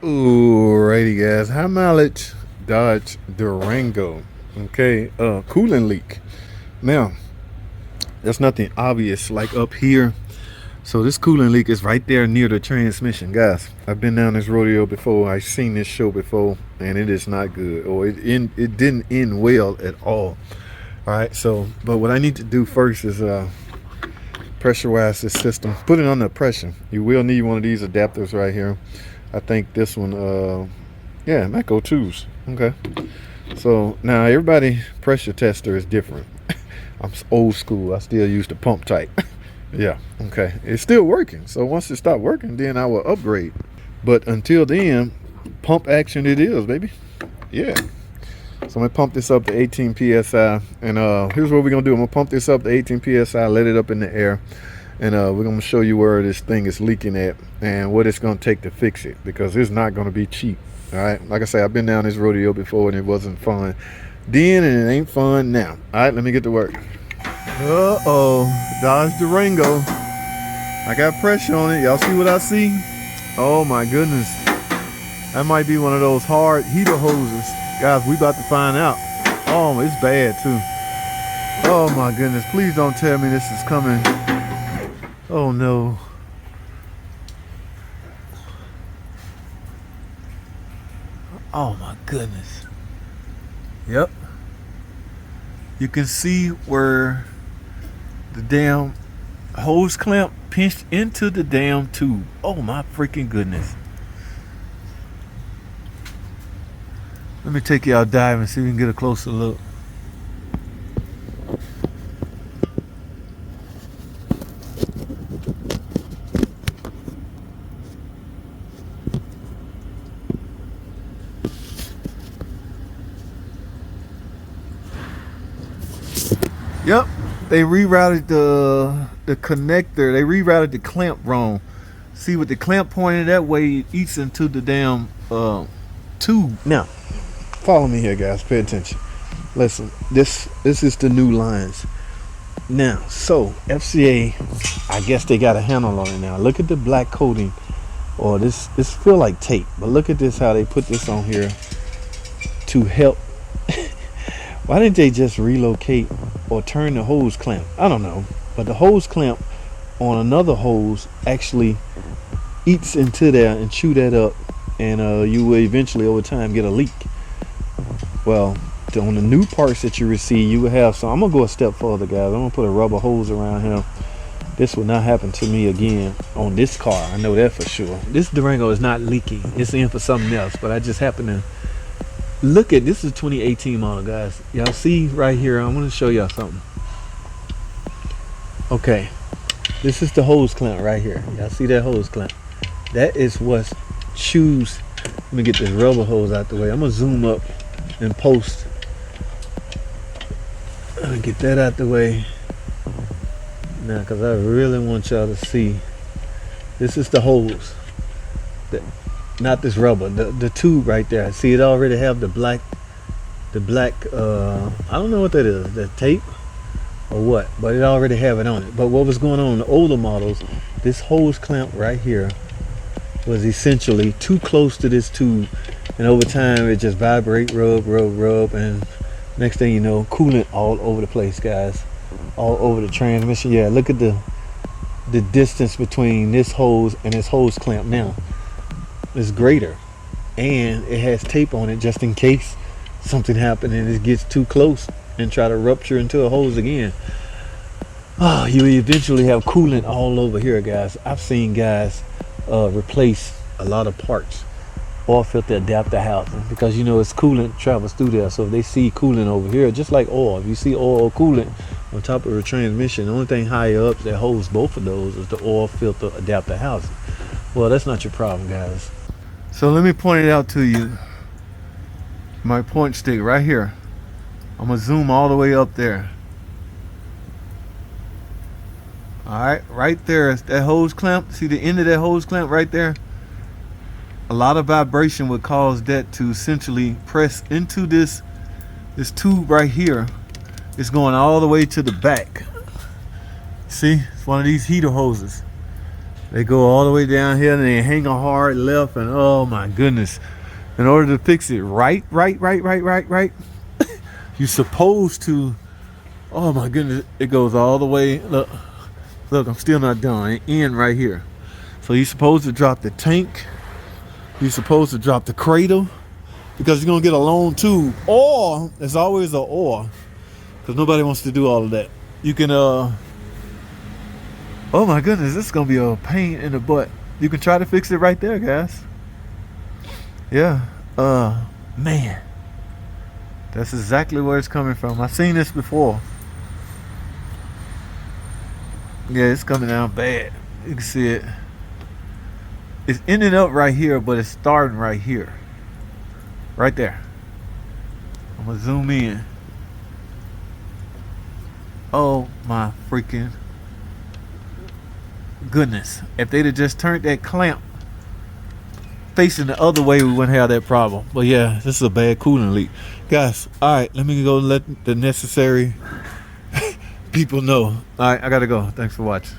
Alrighty, guys. High mileage Dodge Durango. Okay, coolant leak. Now, there's nothing obvious like up here. So this coolant leak is right there near the transmission, guys. I've been down this rodeo before. I've seen this show before, and it is not good, or it didn't end well at all. All right. So, but what I need to do first is pressurize this system. Put it under pressure. You will need one of these adapters right here. I think this one, yeah, Mako 2s. Okay. So now everybody pressure tester is different. I'm old school. I still use the pump type. Yeah. Okay. It's still working. So once it stops working, then I will upgrade. But until then, pump action it is, baby. Yeah. So I'm gonna pump this up to 18 psi, and here's what we're gonna do. I'm gonna pump this up to 18 psi, let it up in the air, and we're gonna show you where this thing is leaking at and what it's gonna take to fix it, because it's not gonna be cheap. All right, like I say, I've been down this rodeo before and it wasn't fun then, and it ain't fun now. All right, let me get to work. Dodge Durango. I got pressure on it. Y'all see what I see? Oh my goodness, that might be one of those hard heater hoses, guys. We about to find out. Oh, it's bad too. Oh my goodness, please don't tell me this is coming. Oh no. Oh my goodness. Yep. You can see where the damn hose clamp pinched into the damn tube. Oh my freaking goodness. Let me take y'all diving and see if we can get a closer look. Yep, they rerouted the connector. They rerouted the clamp wrong. See, with the clamp pointed that way, it eats into the damn tube. Now, follow me here, guys. Pay attention. Listen, this is the new lines. Now, so FCA, I guess they got a handle on it now. Look at the black coating, or this feel like tape, but look at this, how they put this on here to help. Why didn't they just relocate or turn the hose clamp? I don't know. But the hose clamp on another hose actually eats into there and chew that up, and you will eventually over time get a leak. Well, on the new parts that you receive, you will have some. I'm gonna go a step further, guys. I'm gonna put a rubber hose around here. This will not happen to me again on this car. I know that for sure. This Durango is not leaking. It's in for something else, but I just happen to look at this. Is 2018 model, guys. Y'all see right here, I'm going to show y'all something. Okay, this is the hose clamp right here. Y'all see that hose clamp? That is what chews. Let me get this rubber hose out the way. I'm going to zoom up and post. Let me get that out the way now, because I really want y'all to see. This is the hose, not this rubber, the tube right there. See, it already have the black I don't know what that is, that tape or what, but it already have it on it. But what was going on in the older models, this hose clamp right here was essentially too close to this tube, and over time it just vibrate, rub, and next thing you know, coolant all over the place, guys, all over the transmission. Yeah, look at the distance between this hose and this hose clamp now is greater, and it has tape on it just in case something happened and it gets too close and try to rupture into a hose again. Oh, you eventually have coolant all over here, guys. I've seen guys replace a lot of parts, oil filter adapter housing, because you know it's coolant travels through there. So if they see coolant over here, just like oil, if you see oil or coolant on top of a transmission, the only thing higher up that holds both of those is the oil filter adapter housing. Well, that's not your problem, guys. So let me point it out to you. My point stick right here. I'm gonna zoom all the way up there. All right, right there is that hose clamp. See the end of that hose clamp right there? A lot of vibration would cause that to essentially press into this tube right here. It's going all the way to the back. See, it's one of these heater hoses. They go all the way down here and they hang a hard left, and oh my goodness. In order to fix it right, you're supposed to, oh my goodness, it goes all the way, look, I'm still not done, it end right here. So you're supposed to drop the tank, you're supposed to drop the cradle, because you're gonna get a long tube, or there's always an or, because nobody wants to do all of that. You can, oh my goodness, this is gonna be a pain in the butt. You can try to fix it right there, guys. Yeah, man, that's exactly where it's coming from. I've seen this before. Yeah, it's coming down bad. You can see it. It's ending up right here, but it's starting right here. Right there. I'm gonna zoom in. Oh my freaking goodness. If they'd have just turned that clamp facing the other way, we wouldn't have that problem. But yeah, this is a bad coolant leak. Guys, alright, let me go let the necessary people know. Alright, I gotta go. Thanks for watching.